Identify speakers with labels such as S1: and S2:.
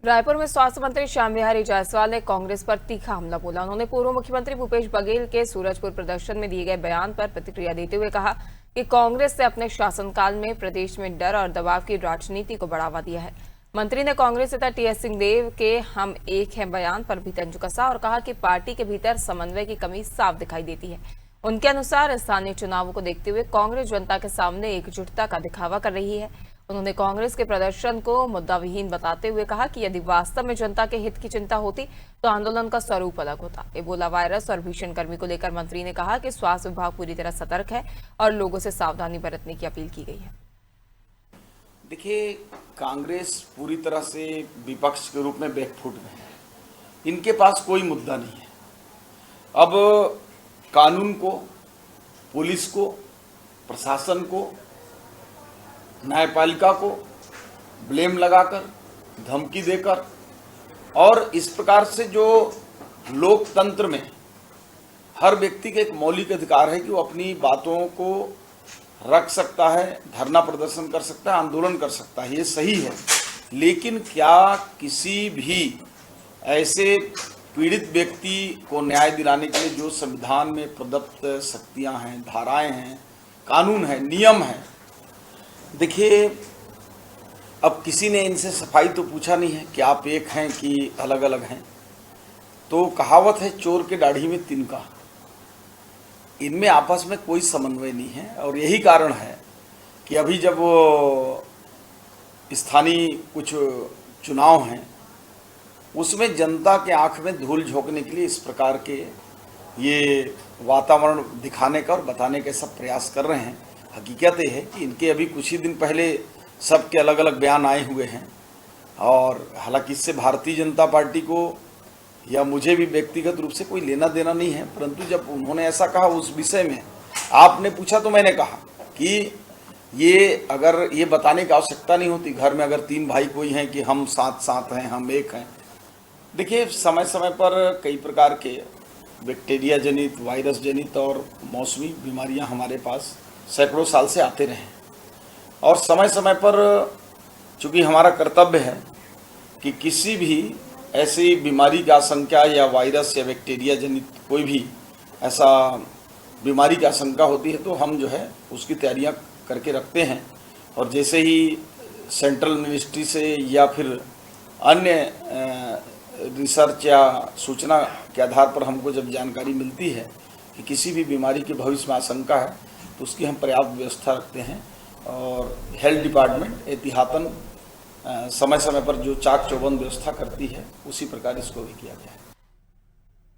S1: रायपुर में स्वास्थ्य मंत्री श्याम बिहारी जायसवाल ने कांग्रेस पर तीखा हमला बोला। उन्होंने पूर्व मुख्यमंत्री भूपेश बघेल के सूरजपुर प्रदर्शन में दिए गए बयान पर प्रतिक्रिया देते हुए कहा कि कांग्रेस ने अपने शासनकाल में प्रदेश में डर और दबाव की राजनीति को बढ़ावा दिया है। मंत्री ने कांग्रेस नेता टीएस सिंहदेव के हम एक हैं बयान पर भी तंज कसा और कहा कि पार्टी के भीतर समन्वय की कमी साफ दिखाई देती है। उनके अनुसार स्थानीय चुनावों को देखते हुए कांग्रेस जनता के सामने एकजुटता का दिखावा कर रही है। उन्होंने कांग्रेस के प्रदर्शन को मुद्दाविहीन बताते हुए कहा कि यदि वास्तव में जनता के हित की चिंता होती तो आंदोलन का स्वरूप अलग होता। एबोला वायरस और भीषण गर्मी को लेकर मंत्री ने कहा कि स्वास्थ्य विभाग पूरी तरह सतर्क है और लोगों से सावधानी बरतने की अपील की गई है।
S2: देखिए, कांग्रेस पूरी तरह से विपक्ष के रूप में बैकफुट में है। इनके पास कोई मुद्दा नहीं है। अब कानून को, पुलिस को, प्रशासन को, न्यायपालिका को ब्लेम लगाकर, धमकी देकर और इस प्रकार से जो लोकतंत्र में हर व्यक्ति का एक मौलिक अधिकार है कि वो अपनी बातों को रख सकता है, धरना प्रदर्शन कर सकता है, आंदोलन कर सकता है, ये सही है। लेकिन क्या किसी भी ऐसे पीड़ित व्यक्ति को न्याय दिलाने के लिए जो संविधान में प्रदत्त शक्तियां हैं, धाराएं हैं, कानून है, नियम है, देखिए, अब किसी ने इनसे सफाई तो पूछा नहीं है कि आप एक हैं कि अलग अलग हैं। तो कहावत है, चोर के दाढ़ी में तिनका। इनमें आपस में कोई समन्वय नहीं है और यही कारण है कि अभी जब वो स्थानीय कुछ चुनाव हैं उसमें जनता के आंख में धूल झोंकने के लिए इस प्रकार के ये वातावरण दिखाने का और बताने के सब प्रयास कर रहे हैं। हकीकत ये है कि इनके अभी कुछ ही दिन पहले सबके अलग अलग बयान आए हुए हैं और हालांकि इससे भारतीय जनता पार्टी को या मुझे भी व्यक्तिगत रूप से कोई लेना देना नहीं है, परंतु जब उन्होंने ऐसा कहा उस विषय में आपने पूछा तो मैंने कहा कि ये अगर ये बताने की आवश्यकता नहीं होती, घर में अगर 3 भाई कोई हैं कि हम साथ साथ हैं, हम एक हैं। देखिए, समय समय पर कई प्रकार के बैक्टीरिया जनित, वायरस जनित और मौसमी बीमारियां हमारे पास सैकड़ों साल से आते रहे और समय समय पर चूँकि हमारा कर्तव्य है कि किसी भी ऐसी बीमारी की आशंका या वायरस या बैक्टीरिया जनित कोई भी ऐसा बीमारी की आशंका होती है तो हम जो है उसकी तैयारियां करके रखते हैं। और जैसे ही सेंट्रल मिनिस्ट्री से या फिर अन्य रिसर्च या सूचना के आधार पर हमको जब जानकारी मिलती है कि किसी भी बीमारी की भविष्य में आशंका है तो उसकी हम पर्याप्त व्यवस्था रखते हैं और हेल्थ डिपार्टमेंट एहतियातन समय समय पर जो चाक चौबंद व्यवस्था करती है उसी प्रकार इसको भी किया गया है।